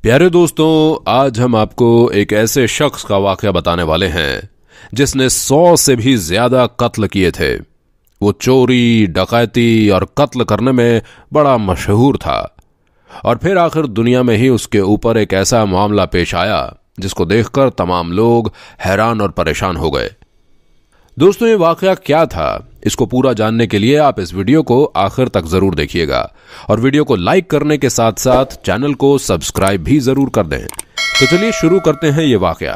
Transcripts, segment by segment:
प्यारे दोस्तों, आज हम आपको एक ऐसे शख्स का वाकया बताने वाले हैं जिसने 100 से भी ज्यादा कत्ल किए थे। वो चोरी, डकैती और कत्ल करने में बड़ा मशहूर था और फिर आखिर दुनिया में ही उसके ऊपर एक ऐसा मामला पेश आया जिसको देखकर तमाम लोग हैरान और परेशान हो गए। दोस्तों, ये वाकया क्या था, इसको पूरा जानने के लिए आप इस वीडियो को आखिर तक जरूर देखिएगा और वीडियो को लाइक करने के साथ साथ चैनल को सब्सक्राइब भी जरूर कर दें। तो चलिए शुरू करते हैं ये वाकया।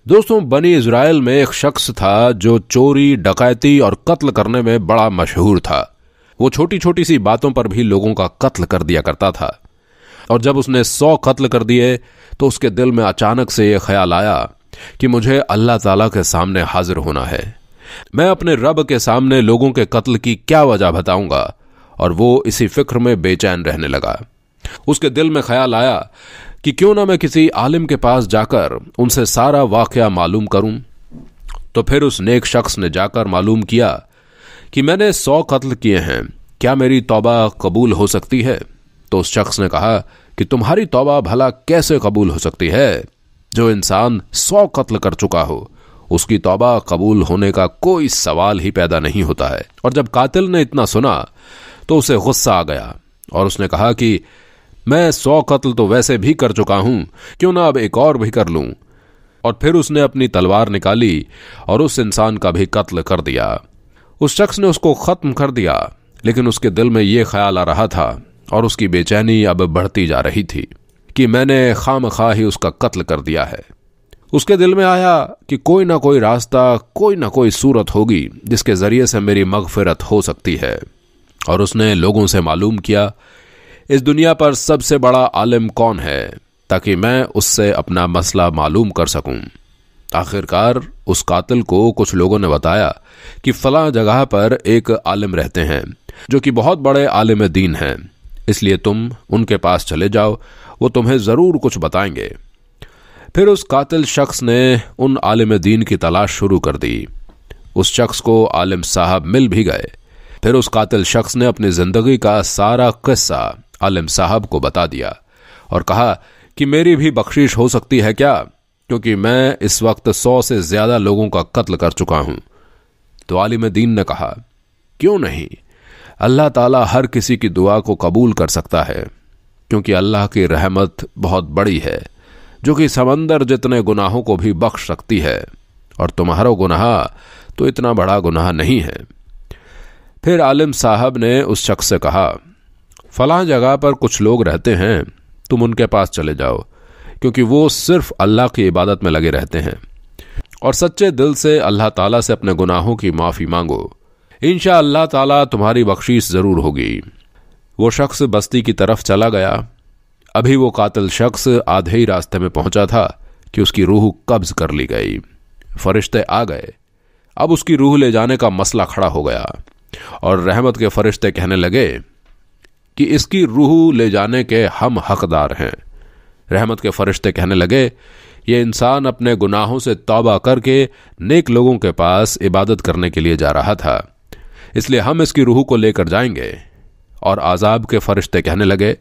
दोस्तों, बनी इजराइल में एक शख्स था जो चोरी, डकैती और कत्ल करने में बड़ा मशहूर था। वो छोटी छोटी सी बातों पर भी लोगों का कत्ल कर दिया करता था और जब उसने 100 कत्ल कर दिए तो उसके दिल में अचानक से यह ख्याल आया कि मुझे अल्लाह ताला के सामने हाजिर होना है। मैं अपने रब के सामने लोगों के कत्ल की क्या वजह बताऊंगा, और वो इसी फिक्र में बेचैन रहने लगा। उसके दिल में ख्याल आया कि क्यों ना मैं किसी आलिम के पास जाकर उनसे सारा वाकया मालूम करूं। तो फिर उस नेक शख्स ने जाकर मालूम किया कि मैंने 100 कत्ल किए हैं, क्या मेरी तौबा कबूल हो सकती है? तो उस शख्स ने कहा कि तुम्हारी तौबा भला कैसे कबूल हो सकती है? जो इंसान 100 कत्ल कर चुका हो उसकी तौबा कबूल होने का कोई सवाल ही पैदा नहीं होता है। और जब कातिल ने इतना सुना तो उसे गुस्सा आ गया और उसने कहा कि मैं 100 कत्ल तो वैसे भी कर चुका हूं, क्यों ना अब एक और भी कर लूं। और फिर उसने अपनी तलवार निकाली और उस इंसान का भी कत्ल कर दिया। उस शख्स ने उसको खत्म कर दिया, लेकिन उसके दिल में यह ख्याल आ रहा था और उसकी बेचैनी अब बढ़ती जा रही थी कि मैंने खामखा ही उसका कत्ल कर दिया है। उसके दिल में आया कि कोई ना कोई रास्ता, कोई ना कोई सूरत होगी जिसके जरिए से मेरी मगफिरत हो सकती है। और उसने लोगों से मालूम किया इस दुनिया पर सबसे बड़ा आलिम कौन है, ताकि मैं उससे अपना मसला मालूम कर सकूं। आखिरकार उस कातिल को कुछ लोगों ने बताया कि फलां जगह पर एक आलिम रहते हैं जो कि बहुत बड़े आलिम दीन हैं, इसलिए तुम उनके पास चले जाओ, वो तुम्हें जरूर कुछ बताएंगे। फिर उस कातिल शख्स ने उन आलिम दीन की तलाश शुरू कर दी। उस शख्स को आलिम साहब मिल भी गए। फिर उस कातिल शख्स ने अपनी जिंदगी का सारा किस्सा आलिम साहब को बता दिया और कहा कि मेरी भी बख्शिश हो सकती है क्या, क्योंकि मैं इस वक्त 100 से ज्यादा लोगों का कत्ल कर चुका हूं। तो आलिम दीन ने कहा क्यों नहीं, अल्लाह ताला हर किसी की दुआ को कबूल कर सकता है, क्योंकि अल्लाह की रहमत बहुत बड़ी है जो कि समंदर जितने गुनाहों को भी बख्श सकती है, और तुम्हारा गुनाह तो इतना बड़ा गुनाह नहीं है। फिर आलिम साहब ने उस शख्स से कहा फलां जगह पर कुछ लोग रहते हैं, तुम उनके पास चले जाओ, क्योंकि वो सिर्फ अल्लाह की इबादत में लगे रहते हैं और सच्चे दिल से अल्लाह ताला से अपने गुनाहों की माफी मांगो, इंशाअल्लाह ताला तुम्हारी बख्शीश जरूर होगी। वो शख्स बस्ती की तरफ चला गया। अभी वो कातिल शख्स आधे ही रास्ते में पहुंचा था कि उसकी रूह कब्ज कर ली गई। फरिश्ते आ गए। अब उसकी रूह ले जाने का मसला खड़ा हो गया और रहमत के फरिश्ते कहने लगे कि इसकी रूह ले जाने के हम हकदार हैं। रहमत के फरिश्ते कहने लगे ये इंसान अपने गुनाहों से तौबा करके नेक लोगों के पास इबादत करने के लिए जा रहा था, इसलिए हम इसकी रूह को लेकर जाएंगे। और आजाब के फरिश्ते कहने लगे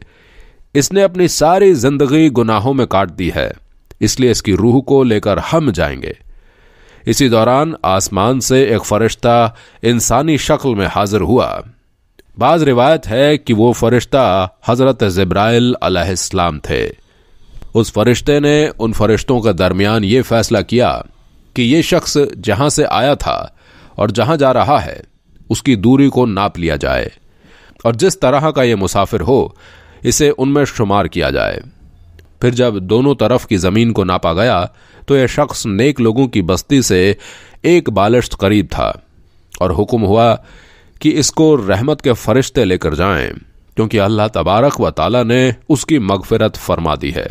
इसने अपनी सारी जिंदगी गुनाहों में काट दी है, इसलिए इसकी रूह को लेकर हम जाएंगे। इसी दौरान आसमान से एक फरिश्ता इंसानी शक्ल में हाजिर हुआ। बाज रिवायत है कि वो फरिश्ता हजरत जिब्राइल अलैहिस्सलाम थे। उस फरिश्ते ने उन फरिश्तों के दरमियान ये फैसला किया कि ये शख्स जहां से आया था और जहां जा रहा है उसकी दूरी को नाप लिया जाए और जिस तरह का ये मुसाफिर हो इसे उनमें शुमार किया जाए। फिर जब दोनों तरफ की जमीन को नापा गया तो यह शख्स नेक लोगों की बस्ती से एक बालिश्त करीब था और हुक्म हुआ कि इसको रहमत के फरिश्ते लेकर जाएं, क्योंकि अल्लाह तबारक व ताला ने उसकी मगफिरत फरमा दी है।